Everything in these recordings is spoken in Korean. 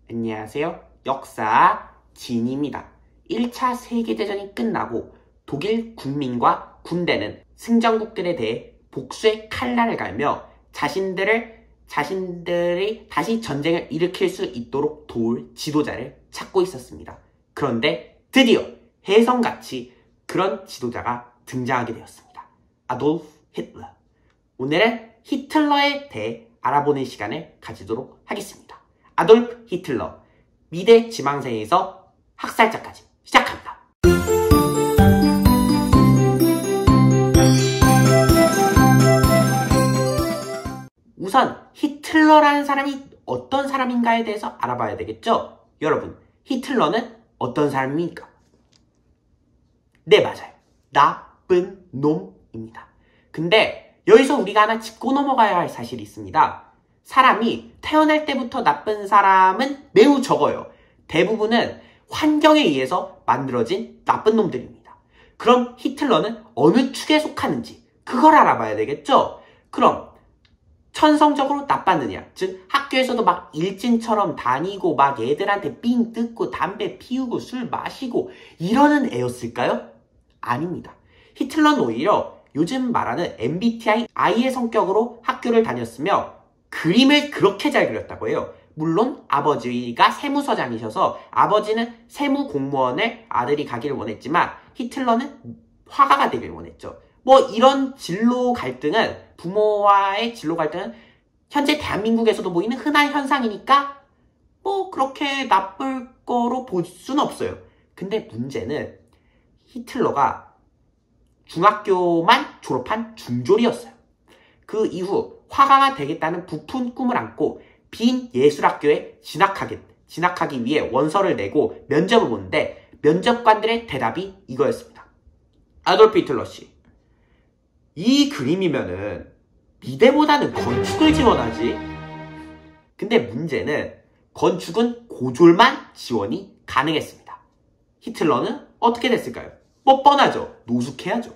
안녕하세요. 역사 진입니다. 1차 세계대전이 끝나고 독일 국민과 군대는 승전국들에 대해 복수의 칼날을 갈며 자신들이 다시 전쟁을 일으킬 수 있도록 도울 지도자를 찾고 있었습니다. 그런데 드디어 혜성같이 그런 지도자가 등장하게 되었습니다. 아돌프 히틀러. 오늘은 히틀러에 대해 알아보는 시간을 가지도록 하겠습니다. 아돌프 히틀러, 미대 지망생에서 학살자까지 시작합니다. 우선 히틀러라는 사람이 어떤 사람인가에 대해서 알아봐야 되겠죠? 여러분, 히틀러는 어떤 사람입니까? 네, 맞아요. 나쁜 놈입니다. 근데 여기서 우리가 하나 짚고 넘어가야 할 사실이 있습니다. 사람이 태어날 때부터 나쁜 사람은 매우 적어요. 대부분은 환경에 의해서 만들어진 나쁜 놈들입니다. 그럼 히틀러는 어느 축에 속하는지 그걸 알아봐야 되겠죠? 그럼 천성적으로 나빴느냐? 즉 학교에서도 막 일진처럼 다니고 막 애들한테 삥 뜯고 담배 피우고 술 마시고 이러는 애였을까요? 아닙니다. 히틀러는 오히려 요즘 말하는 MBTI I의 성격으로 학교를 다녔으며 그림을 그렇게 잘 그렸다고 해요. 물론 아버지가 세무서장이셔서 아버지는 세무공무원을 아들이 가기를 원했지만 히틀러는 화가가 되길 원했죠. 뭐 이런 진로 갈등은, 부모와의 진로 갈등은 현재 대한민국에서도 보이는 흔한 현상이니까 뭐 그렇게 나쁠 거로 볼 수는 없어요. 근데 문제는 히틀러가 중학교만 졸업한 중졸이었어요. 그 이후 화가가 되겠다는 부푼 꿈을 안고 빈 예술학교에 진학하기 위해 원서를 내고 면접을 보는데 면접관들의 대답이 이거였습니다. 아돌프 히틀러 씨, 이 그림이면은 미대보다는 건축을 지원하지. 근데 문제는 건축은 고졸만 지원이 가능했습니다. 히틀러는 어떻게 됐을까요? 뭐 뻔하죠. 노숙해야죠.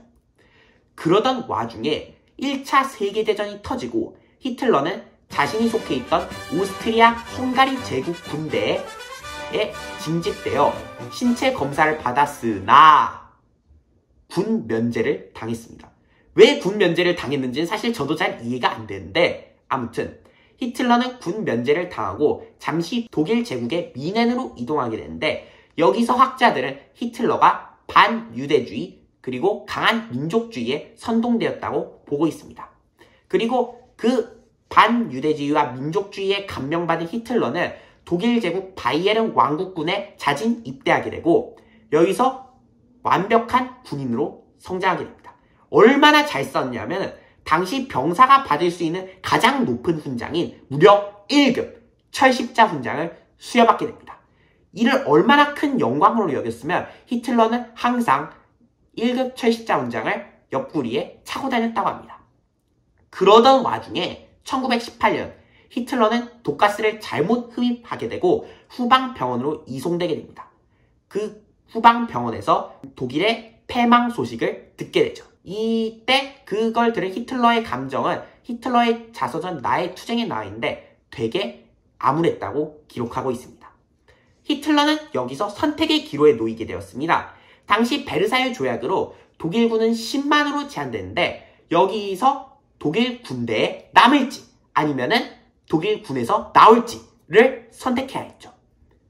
그러던 와중에 1차 세계대전이 터지고 히틀러는 자신이 속해 있던 오스트리아 헝가리 제국 군대에 징집되어 신체 검사를 받았으나 군 면제를 당했습니다. 왜 군 면제를 당했는지는 사실 저도 잘 이해가 안 되는데 아무튼 히틀러는 군 면제를 당하고 잠시 독일 제국의 미넨으로 이동하게 되는데 여기서 학자들은 히틀러가 반유대주의 그리고 강한 민족주의에 선동되었다고 보고 있습니다. 그리고 그 반유대주의와 민족주의에 감명받은 히틀러는 독일 제국 바이에른 왕국군에 자진 입대하게 되고 여기서 완벽한 군인으로 성장하게 됩니다. 얼마나 잘 썼냐면 당시 병사가 받을 수 있는 가장 높은 훈장인 무려 1급 철십자 훈장을 수여받게 됩니다. 이를 얼마나 큰 영광으로 여겼으면 히틀러는 항상 1급 철십자 훈장을 옆구리에 차고 다녔다고 합니다. 그러던 와중에 1918년 히틀러는 독가스를 잘못 흡입하게 되고 후방병원으로 이송되게 됩니다. 그 후방병원에서 독일의 패망 소식을 듣게 되죠. 이때 그걸 들은 히틀러의 감정은 히틀러의 자서전 나의 투쟁에 나와 있는데 되게 암울했다고 기록하고 있습니다. 히틀러는 여기서 선택의 기로에 놓이게 되었습니다. 당시 베르사유 조약으로 독일군은 10만으로 제한되는데 여기서 독일 군대에 남을지 아니면은 독일군에서 나올지를 선택해야 했죠.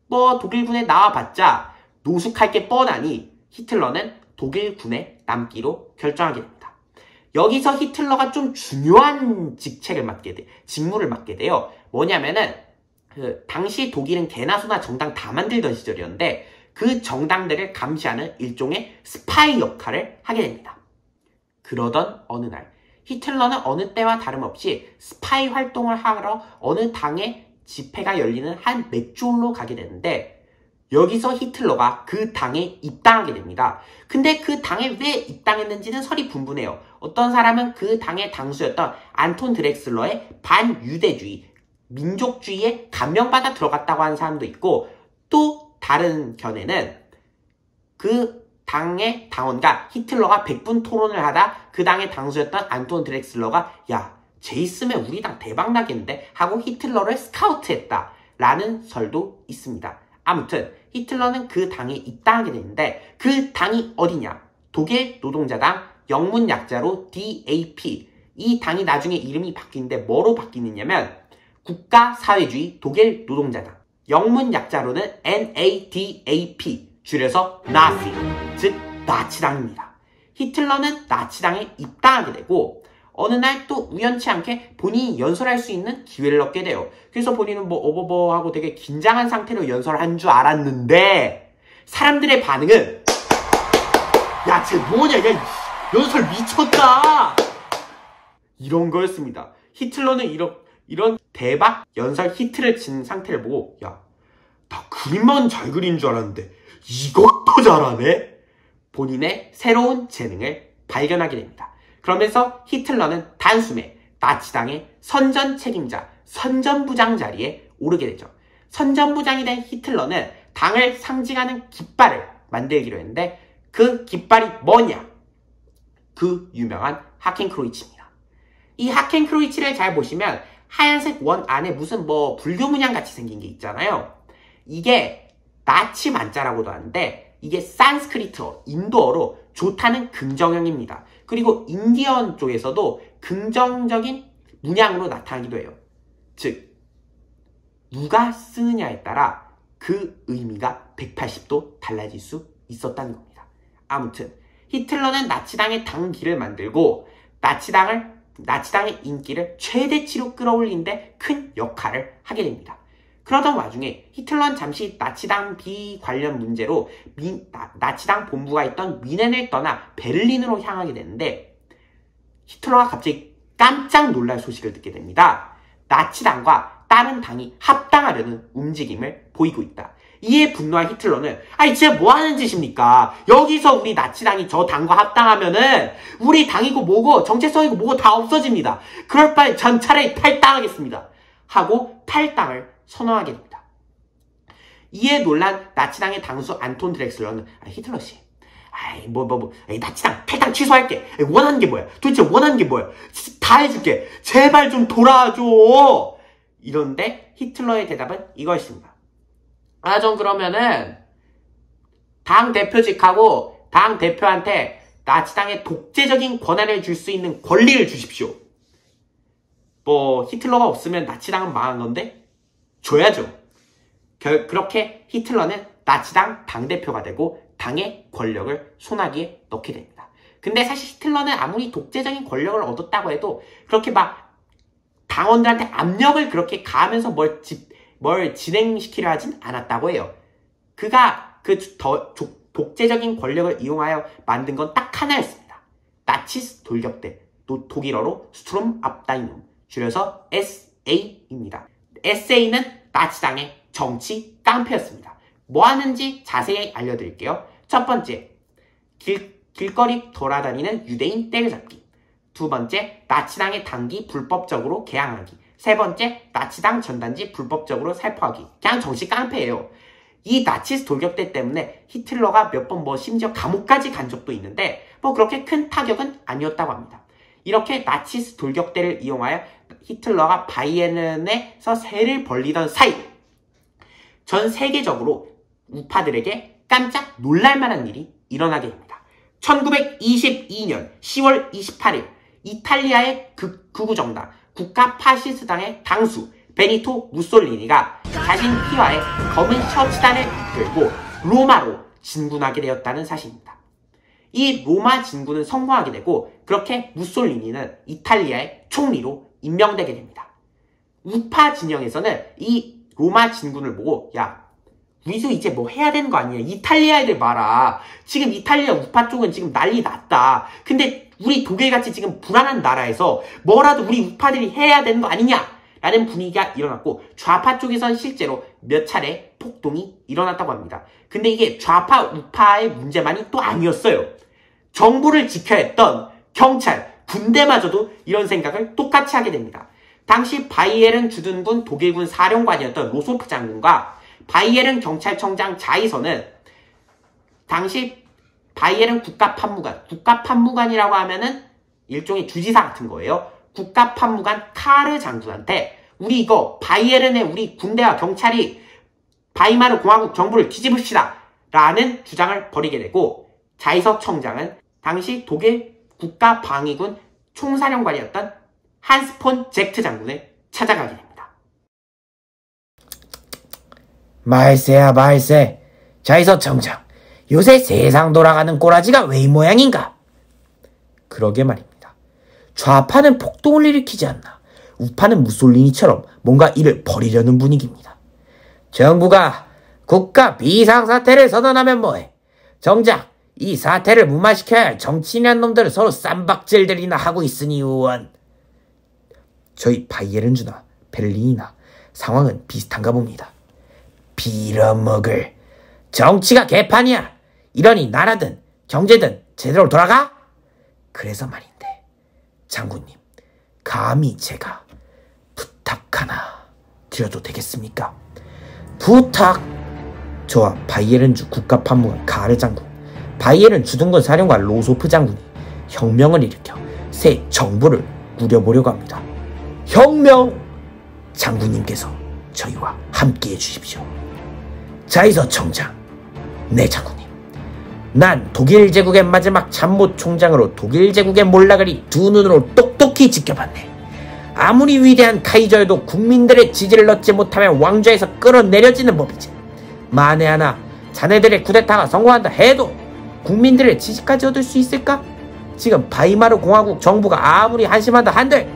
뭐 독일군에 나와봤자 노숙할 게 뻔하니 히틀러는 독일군에 남기로 결정하게 됩니다. 여기서 히틀러가 좀 중요한 직무를 맡게 돼요. 뭐냐면은 당시 독일은 개나 소나 정당 다 만들던 시절이었는데 그 정당들을 감시하는 일종의 스파이 역할을 하게 됩니다. 그러던 어느 날 히틀러는 어느 때와 다름없이 스파이 활동을 하러 어느 당의 집회가 열리는 한 맥주홀로 가게 되는데 여기서 히틀러가 그 당에 입당하게 됩니다. 근데 그 당에 왜 입당했는지는 설이 분분해요. 어떤 사람은 그 당의 당수였던 안톤 드렉슬러의 반유대주의, 민족주의에 감명받아 들어갔다고 하는 사람도 있고 또 다른 견해는 그 당의 당원과 히틀러가 100분 토론을 하다 그 당의 당수였던 안톤 드렉슬러가 야, 쟤 있으면 우리 당 대박 나겠는데? 하고 히틀러를 스카우트했다 라는 설도 있습니다. 아무튼 히틀러는 그 당에 입당하게 되는데 그 당이 어디냐? 독일 노동자당, 영문 약자로 DAP. 이 당이 나중에 이름이 바뀌는데 뭐로 바뀌느냐면 국가사회주의 독일 노동자당. 영문 약자로는 NADAP, 줄여서 나치, 즉 나치당입니다. 히틀러는 나치당에 입당하게 되고 어느 날 또 우연치 않게 본인이 연설할 수 있는 기회를 얻게 돼요. 그래서 본인은 뭐 어버버하고 되게 긴장한 상태로 연설한 줄 알았는데 사람들의 반응은 야, 쟤 뭐냐, 야, 연설 미쳤다! 이런 거였습니다. 히틀러는 이런 대박 연설 히트를 친 상태를 보고 야, 나 그림만 잘 그린 줄 알았는데 이것도 잘하네? 본인의 새로운 재능을 발견하게 됩니다. 그러면서 히틀러는 단숨에 나치당의 선전 책임자, 선전부장 자리에 오르게 되죠. 선전부장이 된 히틀러는 당을 상징하는 깃발을 만들기로 했는데 그 깃발이 뭐냐? 그 유명한 하켄크로이츠입니다. 이 하켄크로이츠를 잘 보시면 하얀색 원 안에 무슨 뭐 불교 문양 같이 생긴 게 있잖아요. 이게 나치 만자라고도 하는데 이게 산스크리트어, 인도어로 좋다는 긍정형입니다. 그리고 인디언 쪽에서도 긍정적인 문양으로 나타나기도 해요. 즉, 누가 쓰느냐에 따라 그 의미가 180도 달라질 수 있었다는 겁니다. 아무튼 히틀러는 나치당의 당기를 만들고 나치당의 인기를 최대치로 끌어올린 데 큰 역할을 하게 됩니다. 그러던 와중에 히틀러는 잠시 나치당 비관련 문제로 나치당 본부가 있던 뮌헨을 떠나 베를린으로 향하게 되는데 히틀러가 갑자기 깜짝 놀랄 소식을 듣게 됩니다. 나치당과 다른 당이 합당하려는 움직임을 보이고 있다. 이에 분노한 히틀러는 아니 진짜 뭐하는 짓입니까? 여기서 우리 나치당이 저 당과 합당하면은 우리 당이고 뭐고 정체성이고 뭐고 다 없어집니다. 그럴 바에 전 차라리 탈당하겠습니다. 하고 탈당을 선언하게 됩니다. 이에 놀란 나치당의 당수 안톤 드렉슬러는 히틀러씨 나치당 탈당 취소할게. 원하는 게 뭐야? 도대체 원하는 게 뭐야? 다 해줄게. 제발 좀 돌아줘. 이런데 히틀러의 대답은 이거였습니다. 전 그러면은 당 대표직하고 당 대표한테 나치당의 독재적인 권한을 줄 수 있는 권리를 주십시오. 뭐 히틀러가 없으면 나치당은 망한 건데 줘야죠. 그렇게 히틀러는 나치당 당대표가 되고 당의 권력을 손아귀에 넣게 됩니다. 근데 사실 히틀러는 아무리 독재적인 권력을 얻었다고 해도 그렇게 막 당원들한테 압력을 그렇게 가하면서 뭘 진행시키려 하진 않았다고 해요. 그가 그 독재적인 권력을 이용하여 만든 건 딱 하나였습니다. 나치스 돌격대, 독일어로 스트롬 압다이눔, 줄여서 SA입니다. SA는 나치당의 정치 깡패였습니다. 뭐 하는지 자세히 알려드릴게요. 첫 번째, 길거리 돌아다니는 유대인 때려잡기. 두 번째, 나치당의 당기 불법적으로 개항하기. 세 번째, 나치당 전단지 불법적으로 살포하기. 그냥 정치 깡패예요. 이 나치스 돌격대 때문에 히틀러가 몇 번 심지어 감옥까지 간 적도 있는데 그렇게 큰 타격은 아니었다고 합니다. 이렇게 나치스 돌격대를 이용하여 히틀러가 바이에른에서 세를 벌리던 사이 전 세계적으로 우파들에게 깜짝 놀랄만한 일이 일어나게 됩니다. 1922년 10월 28일 이탈리아의 극우 정당 국가 파시스당의 당수 베니토 무솔리니가 자신 휘하에 검은 셔츠단을 이끌고 로마로 진군하게 되었다는 사실입니다. 이 로마 진군은 성공하게 되고 그렇게 무솔리니는 이탈리아의 총리로 임명되게 됩니다. 우파 진영에서는 이 로마 진군을 보고 우리도 이제 뭐 해야 되는 거 아니냐. 이탈리아 애들 봐라. 지금 이탈리아 우파 쪽은 지금 난리 났다. 근데 우리 독일같이 지금 불안한 나라에서 뭐라도 우리 우파들이 해야 되는 거 아니냐. 라는 분위기가 일어났고 좌파 쪽에선 실제로 몇 차례 폭동이 일어났다고 합니다. 근데 이게 좌파 우파의 문제만이 또 아니었어요. 정부를 지켜야 했던 경찰, 군대마저도 이런 생각을 똑같이 하게 됩니다. 당시 바이에른 주둔군 독일군 사령관이었던 로소프 장군과 바이에른 경찰청장 자이서는 당시 바이에른 국가판무관이라고 하면은 일종의 주지사 같은 거예요. 국가판무관 카르 장군한테 우리 이거 바이에른의 우리 군대와 경찰이 바이마르 공화국 정부를 뒤집읍시다 라는 주장을 벌이게 되고, 자이서 청장은 당시 독일 국가방위군 총사령관이었던 한스 폰 젝트 장군을 찾아가게 됩니다. 말세야 말세. 자이서 청장, 요새 세상 돌아가는 꼬라지가 왜 이 모양인가? 그러게 말입니다. 좌파는 폭동을 일으키지 않나 우파는 무솔리니처럼 뭔가 일을 벌이려는 분위기입니다. 정부가 국가 비상사태를 선언하면 뭐해? 정작 이 사태를 무마시켜야 할 정치인이란 놈들을 서로 쌈박질들이나 하고 있으니 의원. 저희 바이에른주나 베를린이나 상황은 비슷한가 봅니다. 빌어먹을. 정치가 개판이야. 이러니 나라든 경제든 제대로 돌아가? 그래서 말인데 장군님, 감히 제가 부탁 하나 드려도 되겠습니까? 부탁? 저와 바이에른주 국가판무관 가르 장군, 바이에른 주둔군 사령관 로소프 장군이 혁명을 일으켜 새 정부를 꾸려보려고 합니다. 혁명! 장군님께서 저희와 함께해 주십시오. 자이서 청장, 네 장군님. 난 독일 제국의 마지막 참모 총장으로 독일 제국의 몰락을 이 두 눈으로 똑똑히 지켜봤네. 아무리 위대한 카이저여도 국민들의 지지를 얻지 못하면 왕좌에서 끌어내려지는 법이지. 만에 하나 자네들의 쿠데타가 성공한다 해도 국민들의 지지까지 얻을 수 있을까? 지금 바이마르 공화국 정부가 아무리 한심한다 한들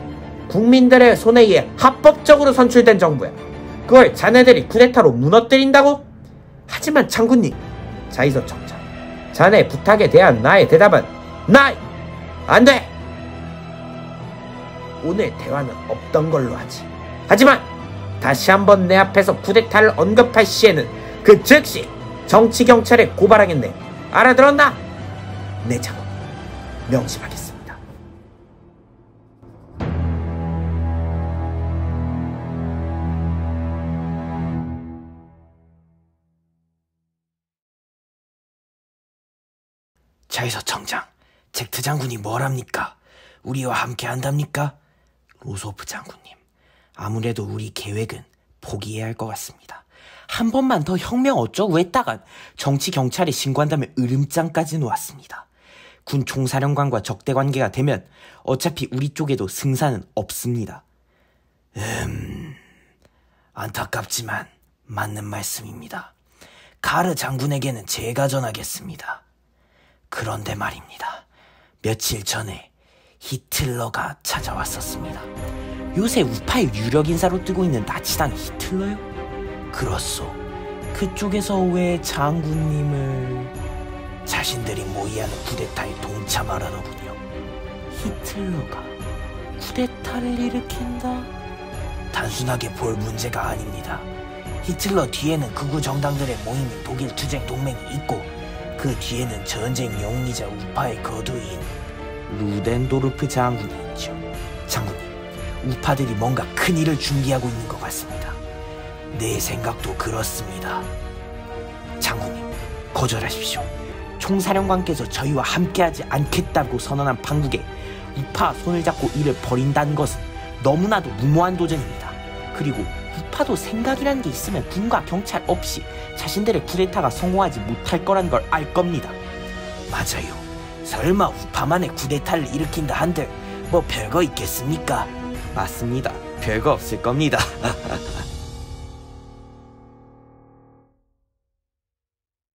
국민들의 손에 의해 합법적으로 선출된 정부야. 그걸 자네들이 쿠데타로 무너뜨린다고? 하지만 장군님, 자이서 청장, 자네 부탁에 대한 나의 대답은 나이! 안 돼! 오늘 대화는 없던 걸로 하지. 하지만 다시 한번 내 앞에서 쿠데타를 언급할 시에는 그 즉시 정치경찰에 고발하겠네. 알아들었나? 네 장군님, 명심하겠습니다. 자이서 청장, 젝트 장군이 뭐랍니까? 우리와 함께 한답니까? 로소프 장군님, 아무래도 우리 계획은 포기해야 할 것 같습니다. 한 번만 더 혁명 어쩌고 했다간 정치 경찰에 신고한다면 으름장까지 놓았습니다. 군 총사령관과 적대 관계가 되면 어차피 우리 쪽에도 승산은 없습니다. 안타깝지만 맞는 말씀입니다. 가르 장군에게는 제가 전하겠습니다. 그런데 말입니다. 며칠 전에 히틀러가 찾아왔었습니다. 요새 우파의 유력 인사로 뜨고 있는 나치당 히틀러요? 그렇소. 그쪽에서 왜 장군님을 자신들이 모의하는 쿠데타에 동참하라더군요. 히틀러가 쿠데타를 일으킨다? 단순하게 볼 문제가 아닙니다. 히틀러 뒤에는 극우 정당들의 모임인 독일 투쟁 동맹이 있고, 그 뒤에는 전쟁 영웅이자 우파의 거두인 루덴도르프 장군이 있죠. 장군님, 우파들이 뭔가 큰 일을 준비하고 있는 것 같습니다. 내 생각도 그렇습니다. 장군님, 거절하십시오. 총사령관께서 저희와 함께하지 않겠다고 선언한 판국에 우파 손을 잡고 이를 벌인다는 것은 너무나도 무모한 도전입니다. 그리고 우파도 생각이라는 게 있으면 군과 경찰 없이 자신들의 쿠데타가 성공하지 못할 거란 걸 알 겁니다. 맞아요. 설마 우파만의 쿠데타를 일으킨다 한들 뭐 별거 있겠습니까? 맞습니다. 별거 없을 겁니다.